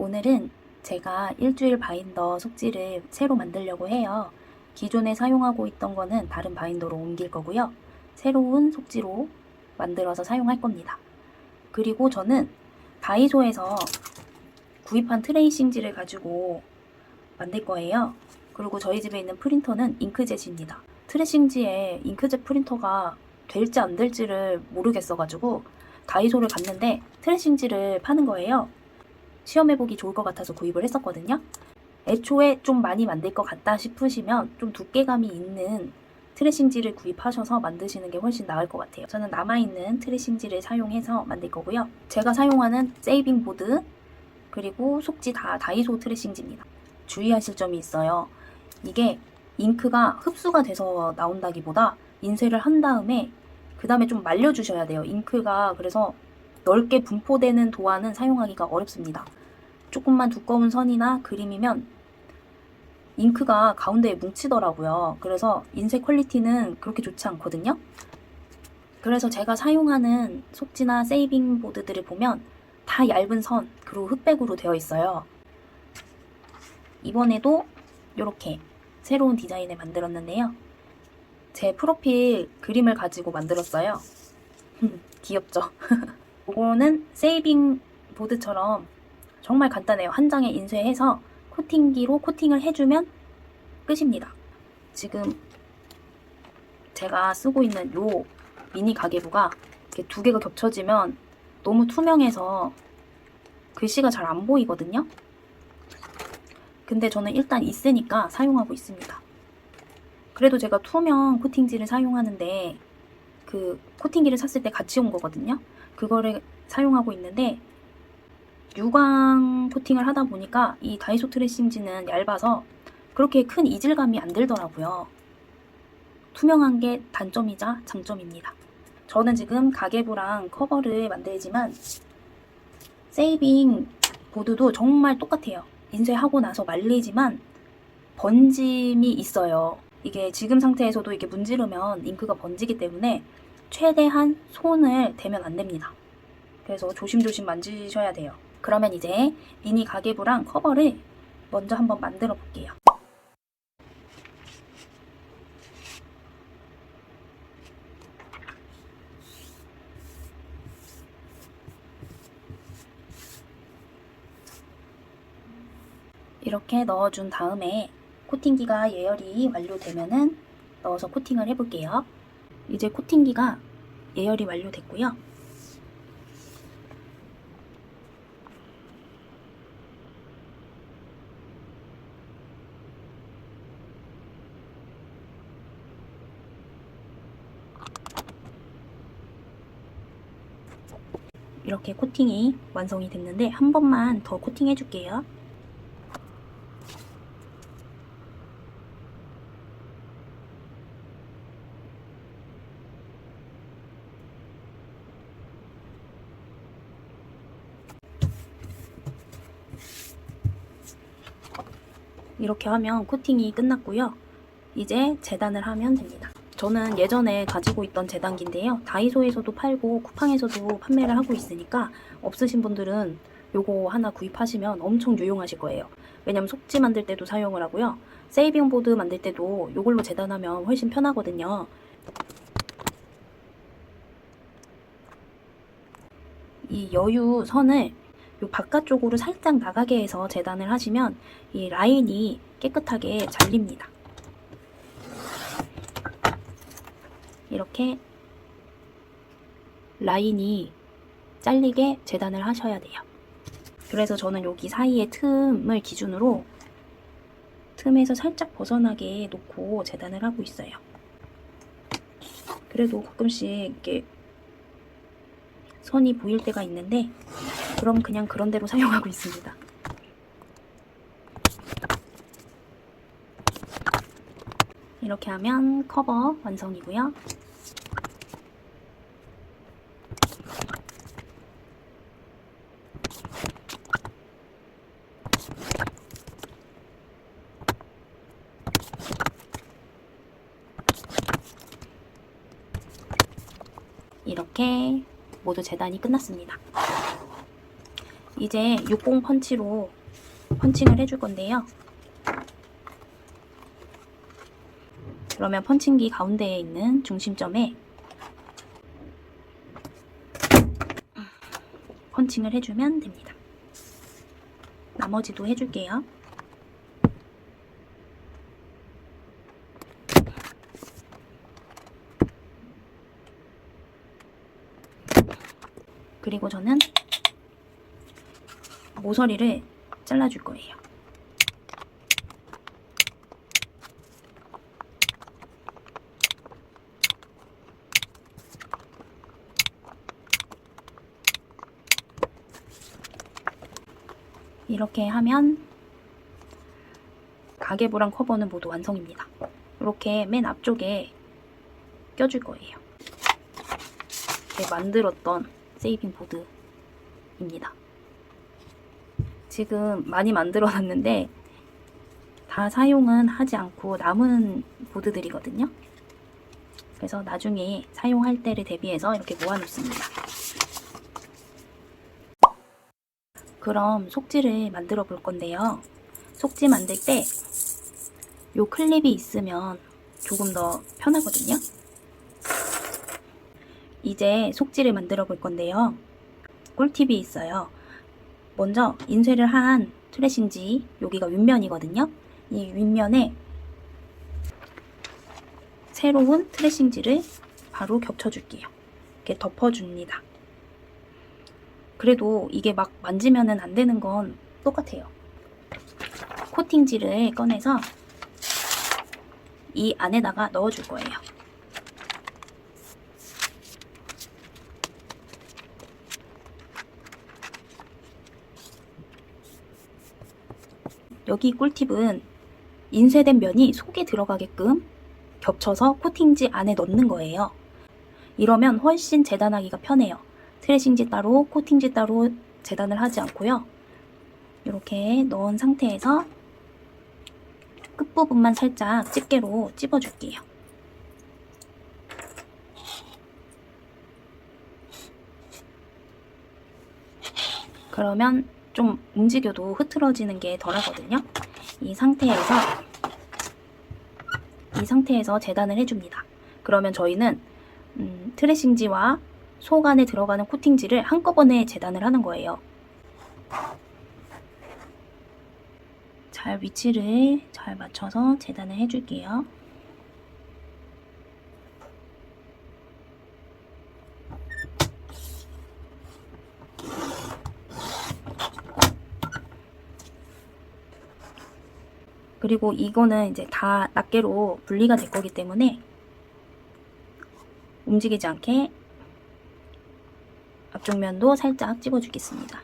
오늘은 제가 일주일 바인더 속지를 새로 만들려고 해요. 기존에 사용하고 있던 거는 다른 바인더로 옮길 거고요. 새로운 속지로 만들어서 사용할 겁니다. 그리고 저는 다이소에서 구입한 트레이싱지를 가지고 만들 거예요. 그리고 저희 집에 있는 프린터는 잉크젯입니다. 트레이싱지에 잉크젯 프린터가 될지 안 될지를 모르겠어가지고 다이소를 갔는데 트레이싱지를 파는 거예요. 시험해보기 좋을 것 같아서 구입을 했었거든요. 애초에 좀 많이 만들 것 같다 싶으시면 좀 두께감이 있는 트레싱지를 구입하셔서 만드시는 게 훨씬 나을 것 같아요. 저는 남아있는 트레싱지를 사용해서 만들 거고요. 제가 사용하는 세이빙 보드 그리고 속지 다 다이소 트레싱지입니다. 주의하실 점이 있어요. 이게 잉크가 흡수가 돼서 나온다기보다 인쇄를 한 다음에 그 다음에 좀 말려주셔야 돼요. 잉크가 그래서 넓게 분포되는 도안은 사용하기가 어렵습니다. 조금만 두꺼운 선이나 그림이면 잉크가 가운데에 뭉치더라고요. 그래서 인쇄 퀄리티는 그렇게 좋지 않거든요. 그래서 제가 사용하는 속지나 세이빙 보드들을 보면 다 얇은 선 그리고 흑백으로 되어 있어요. 이번에도 이렇게 새로운 디자인을 만들었는데요. 제 프로필 그림을 가지고 만들었어요. 귀엽죠? 이거는 세이빙 보드처럼 정말 간단해요. 한 장에 인쇄해서 코팅기로 코팅을 해주면 끝입니다. 지금 제가 쓰고 있는 요 미니 가계부가 이렇게 두 개가 겹쳐지면 너무 투명해서 글씨가 잘 안 보이거든요. 근데 저는 일단 있으니까 사용하고 있습니다. 그래도 제가 투명 코팅지를 사용하는데 그 코팅기를 샀을 때 같이 온 거거든요. 그거를 사용하고 있는데 유광 코팅을 하다 보니까 이 다이소 트레싱지는 얇아서 그렇게 큰 이질감이 안 들더라고요. 투명한 게 단점이자 장점입니다. 저는 지금 가계부랑 커버를 만들지만 세이빙 보드도 정말 똑같아요. 인쇄하고 나서 말리지만 번짐이 있어요. 이게 지금 상태에서도 이렇게 문지르면 잉크가 번지기 때문에 최대한 손을 대면 안 됩니다. 그래서 조심조심 만지셔야 돼요. 그러면 이제 미니 가계부랑 커버를 먼저 한번 만들어 볼게요. 이렇게 넣어준 다음에 코팅기가 예열이 완료되면은 넣어서 코팅을 해볼게요. 이제 코팅기가 예열이 완료됐고요. 이렇게 코팅이 완성이 됐는데 한 번만 더 코팅해 줄게요. 이렇게 하면 코팅이 끝났고요. 이제 재단을 하면 됩니다. 저는 예전에 가지고 있던 재단기인데요. 다이소에서도 팔고 쿠팡에서도 판매를 하고 있으니까 없으신 분들은 요거 하나 구입하시면 엄청 유용하실 거예요. 왜냐면 속지 만들 때도 사용을 하고요. 세이빙 보드 만들 때도 요걸로 재단하면 훨씬 편하거든요. 이 여유 선을 요 바깥쪽으로 살짝 나가게 해서 재단을 하시면 이 라인이 깨끗하게 잘립니다. 이렇게 라인이 잘리게 재단을 하셔야 돼요. 그래서 저는 여기 사이에 틈을 기준으로 틈에서 살짝 벗어나게 놓고 재단을 하고 있어요. 그래도 가끔씩 이렇게 선이 보일 때가 있는데 그럼 그냥 그런 대로 사용하고 있습니다. 이렇게 하면 커버 완성이고요. 이렇게 모두 재단이 끝났습니다. 이제 60 펀치로 펀칭을 해줄 건데요. 그러면 펀칭기 가운데에 있는 중심점에 펀칭을 해주면 됩니다. 나머지도 해줄게요. 그리고 저는 모서리를 잘라줄 거예요. 이렇게 하면 가계부랑 커버는 모두 완성입니다. 이렇게 맨 앞쪽에 껴줄 거예요. 이렇게 만들었던 세이빙 보드입니다. 지금 많이 만들어 놨는데 다 사용은 하지 않고 남은 보드들이거든요. 그래서 나중에 사용할 때를 대비해서 이렇게 모아 놓습니다. 그럼 속지를 만들어 볼 건데요. 속지 만들 때 이 클립이 있으면 조금 더 편하거든요. 이제 속지를 만들어 볼 건데요. 꿀팁이 있어요. 먼저 인쇄를 한 트레싱지, 여기가 윗면이거든요. 이 윗면에 새로운 트레싱지를 바로 겹쳐줄게요. 이렇게 덮어줍니다. 그래도 이게 막 만지면은 안 되는 건 똑같아요. 코팅지를 꺼내서 이 안에다가 넣어줄 거예요. 여기 꿀팁은 인쇄된 면이 속에 들어가게끔 겹쳐서 코팅지 안에 넣는 거예요. 이러면 훨씬 재단하기가 편해요. 트레싱지 따로, 코팅지 따로 재단을 하지 않고요. 이렇게 넣은 상태에서 끝부분만 살짝 집게로 찝어줄게요. 그러면 좀 움직여도 흐트러지는 게 덜하거든요. 이 상태에서 재단을 해줍니다. 그러면 저희는 트레싱지와 속 안에 들어가는 코팅지를 한꺼번에 재단을 하는 거예요. 잘 위치를 잘 맞춰서 재단을 해줄게요. 그리고 이거는 이제 다 낱개로 분리가 될 거기 때문에 움직이지 않게 앞쪽 면도 살짝 찝어주겠습니다.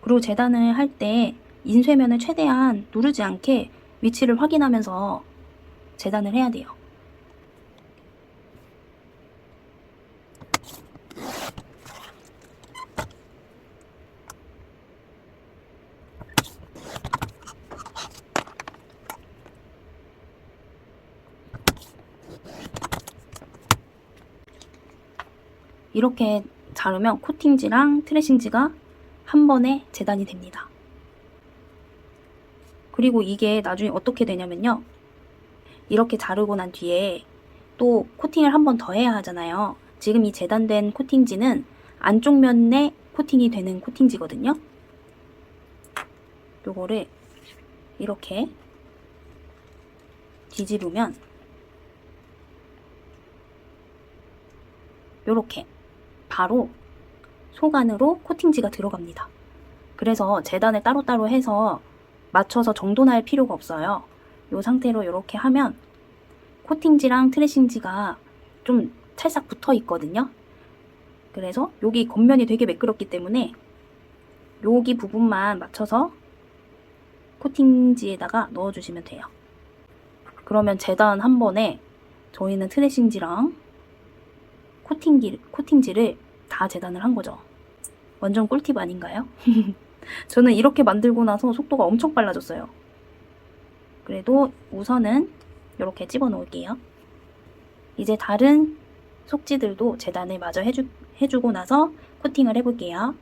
그리고 재단을 할 때 인쇄면을 최대한 누르지 않게 위치를 확인하면서 재단을 해야 돼요. 이렇게 자르면 코팅지랑 트레싱지가 한 번에 재단이 됩니다. 그리고 이게 나중에 어떻게 되냐면요. 이렇게 자르고 난 뒤에 또 코팅을 한 번 더 해야 하잖아요. 지금 이 재단된 코팅지는 안쪽 면에 코팅이 되는 코팅지거든요. 요거를 이렇게 뒤집으면 요렇게 바로 속 안으로 코팅지가 들어갑니다. 그래서 재단을 따로따로 해서 맞춰서 정돈할 필요가 없어요. 이 상태로 이렇게 하면 코팅지랑 트레싱지가 좀 찰싹 붙어 있거든요. 그래서 여기 겉면이 되게 매끄럽기 때문에 여기 부분만 맞춰서 코팅지에다가 넣어주시면 돼요. 그러면 재단 한 번에 저희는 트레싱지랑 코팅지를 다 재단을 한 거죠. 완전 꿀팁 아닌가요? 저는 이렇게 만들고 나서 속도가 엄청 빨라졌어요. 그래도 우선은 이렇게 집어 놓을게요. 이제 다른 속지들도 재단을 마저 해주고 나서 코팅을 해볼게요.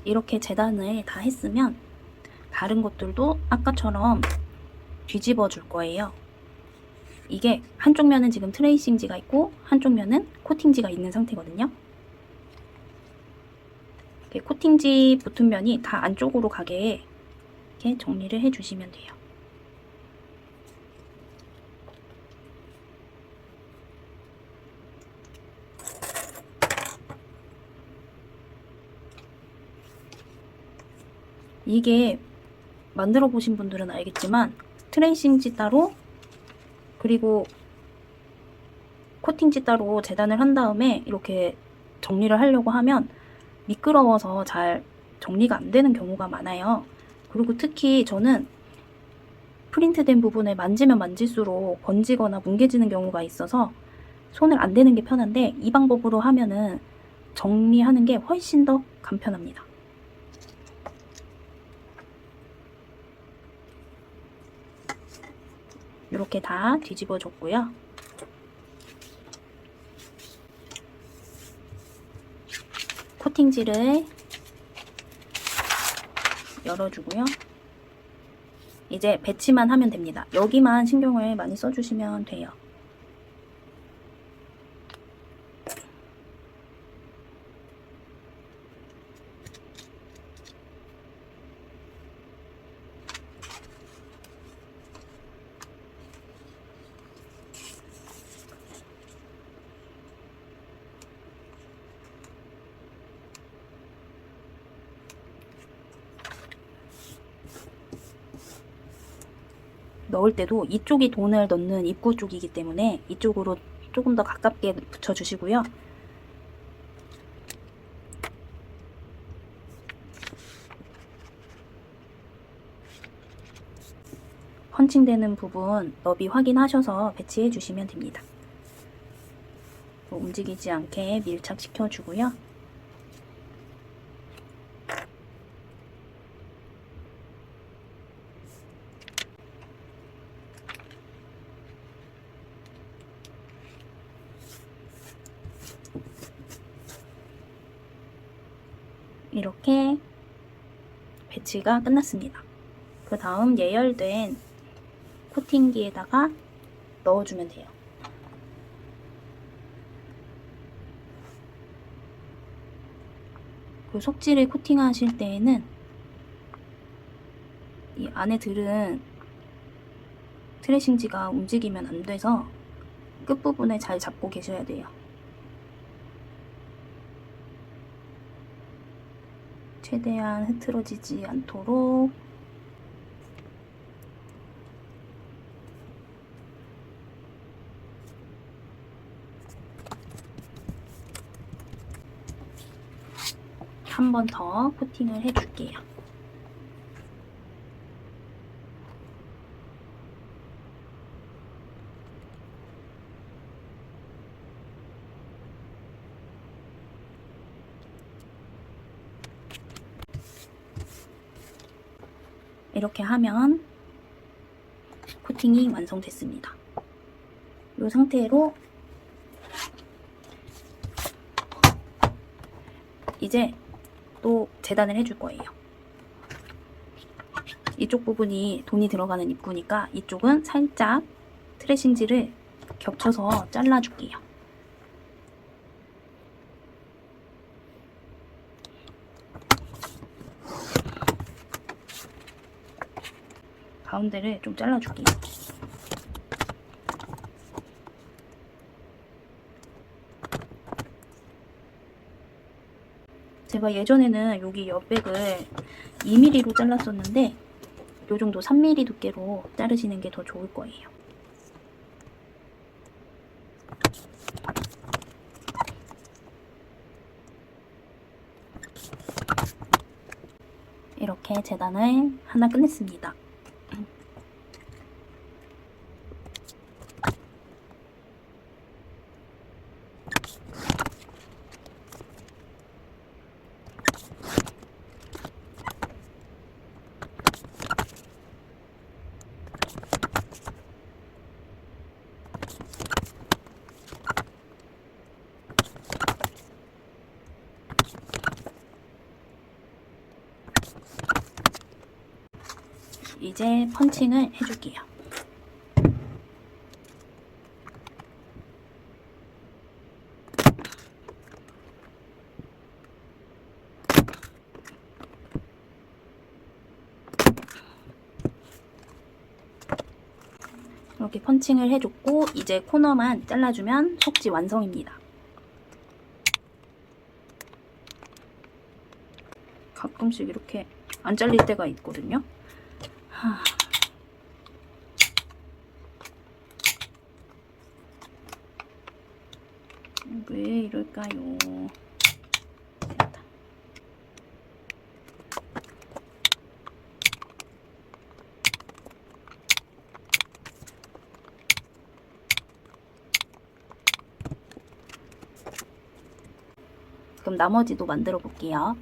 이렇게 재단을 다 했으면 다른 것들도 아까처럼 뒤집어 줄 거예요. 이게 한쪽 면은 지금 트레이싱지가 있고 한쪽 면은 코팅지가 있는 상태거든요. 이렇게 코팅지 붙은 면이 다 안쪽으로 가게 이렇게 정리를 해주시면 돼요. 이게 만들어 보신 분들은 알겠지만 트레이싱지 따로 그리고 코팅지 따로 재단을 한 다음에 이렇게 정리를 하려고 하면 미끄러워서 잘 정리가 안 되는 경우가 많아요. 그리고 특히 저는 프린트된 부분을 만지면 만질수록 번지거나 뭉개지는 경우가 있어서 손을 안 대는 게 편한데 이 방법으로 하면은 정리하는 게 훨씬 더 간편합니다. 이렇게 다 뒤집어 줬고요. 코팅지를 열어주고요. 이제 배치만 하면 됩니다. 여기만 신경을 많이 써주시면 돼요. 넣을 때도 이쪽이 돈을 넣는 입구 쪽이기 때문에 이쪽으로 조금 더 가깝게 붙여주시고요. 펀칭되는 부분 너비 확인하셔서 배치해 주시면 됩니다. 움직이지 않게 밀착시켜 주고요. 이렇게 배치가 끝났습니다. 그 다음 예열된 코팅기에다가 넣어주면 돼요. 그 속지를 코팅하실 때에는 이 안에 들은 트레싱지가 움직이면 안 돼서 끝부분에 잘 잡고 계셔야 돼요. 최대한 흐트러지지 않도록 한 번 더 코팅을 해줄게요. 이렇게 하면 코팅이 완성됐습니다. 이 상태로 이제 또 재단을 해줄 거예요. 이쪽 부분이 돈이 들어가는 입구니까 이쪽은 살짝 트레싱지를 겹쳐서 잘라줄게요. 가운데를 좀 잘라줄게요. 제가 예전에는 여기 옆백을 2mm로 잘랐었는데 이 정도 3mm 두께로 자르시는 게 더 좋을 거예요. 이렇게 재단을 하나 끝냈습니다. 이제 펀칭을 해줄게요. 이렇게 펀칭을 해줬고 이제 코너만 잘라주면 속지 완성입니다. 가끔씩 이렇게 안 잘릴 때가 있거든요. 왜 이럴까요? 됐다. 그럼 나머지도 만들어 볼게요.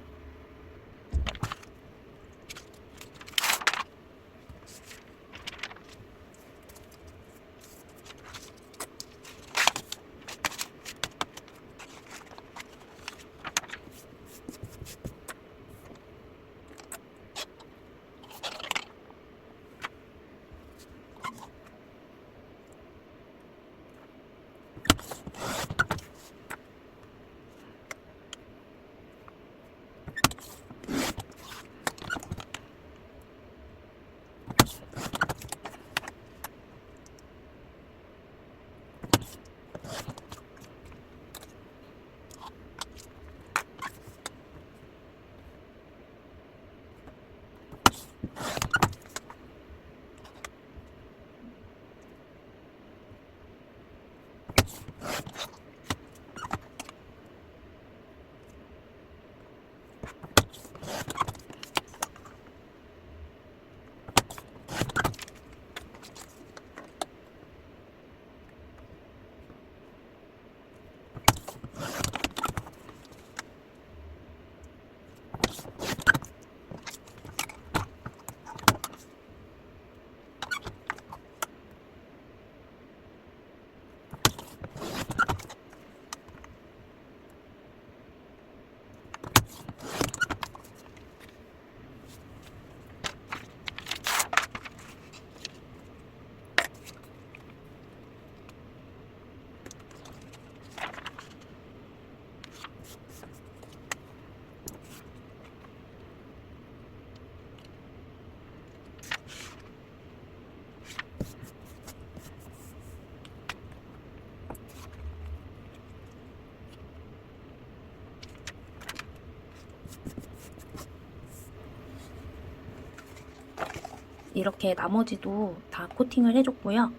이렇게 나머지도 다 코팅을 해줬고요.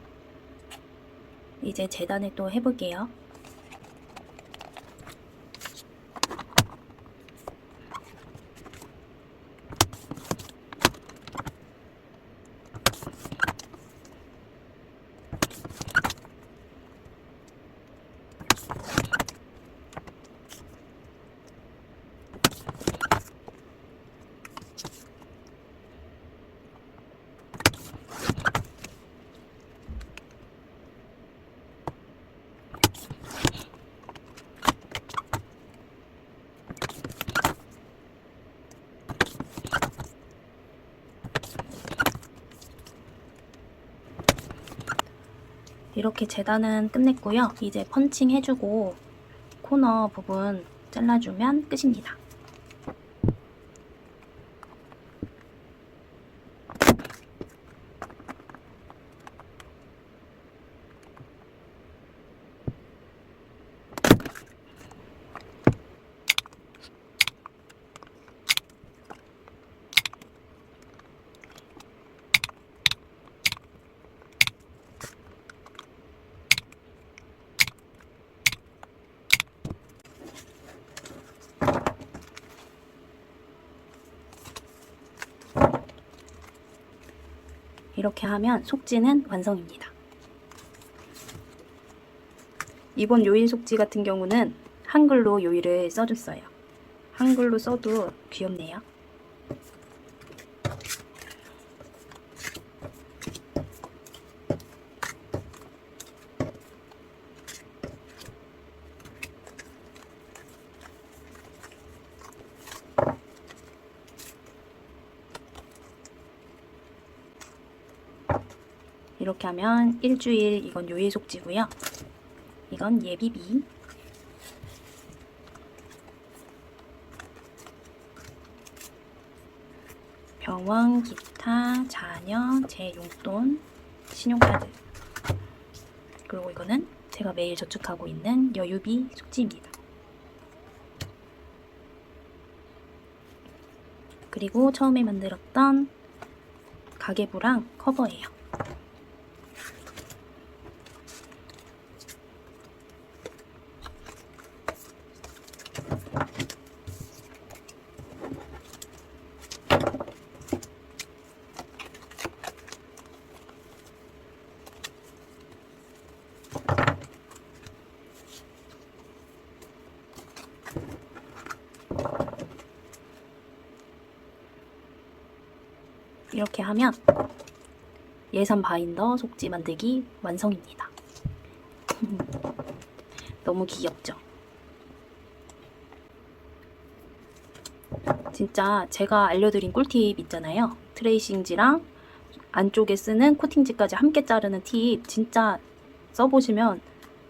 이제 재단을 또 해볼게요. 이렇게 재단은 끝냈고요. 이제 펀칭 해주고 코너 부분 잘라주면 끝입니다. 이렇게 하면 속지는 완성입니다. 이번 요일 속지 같은 경우는 한글로 요일을 써줬어요. 한글로 써도 귀엽네요. 이렇게 하면 일주일, 이건 요예 속지고요. 이건 예비비. 병원, 기타, 자녀, 제 용돈, 신용카드. 그리고 이거는 제가 매일 저축하고 있는 여유비 속지입니다. 그리고 처음에 만들었던 가계부랑 커버예요. 이렇게 하면 예산 바인더 속지 만들기 완성입니다. 너무 귀엽죠? 진짜 제가 알려드린 꿀팁 있잖아요. 트레이싱지랑 안쪽에 쓰는 코팅지까지 함께 자르는 팁 진짜 써보시면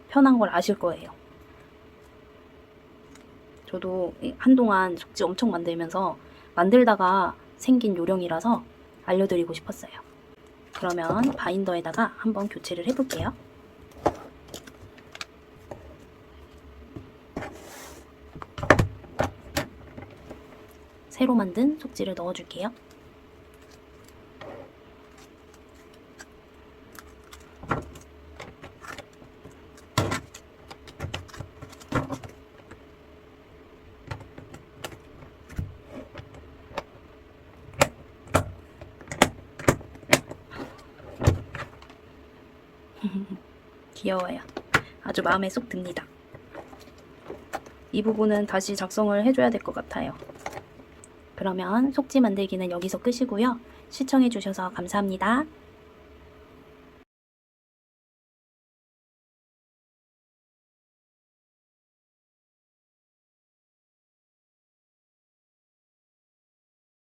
편한 걸 아실 거예요. 저도 한동안 속지 엄청 만들면서 만들다가 생긴 요령이라서 알려드리고 싶었어요. 그러면 바인더에다가 한번 교체를 해볼게요. 새로 만든 속지를 넣어줄게요. 귀여워요. 아주 마음에 쏙 듭니다. 이 부분은 다시 작성을 해줘야 될 것 같아요. 그러면 속지 만들기는 여기서 끝이고요. 시청해주셔서 감사합니다.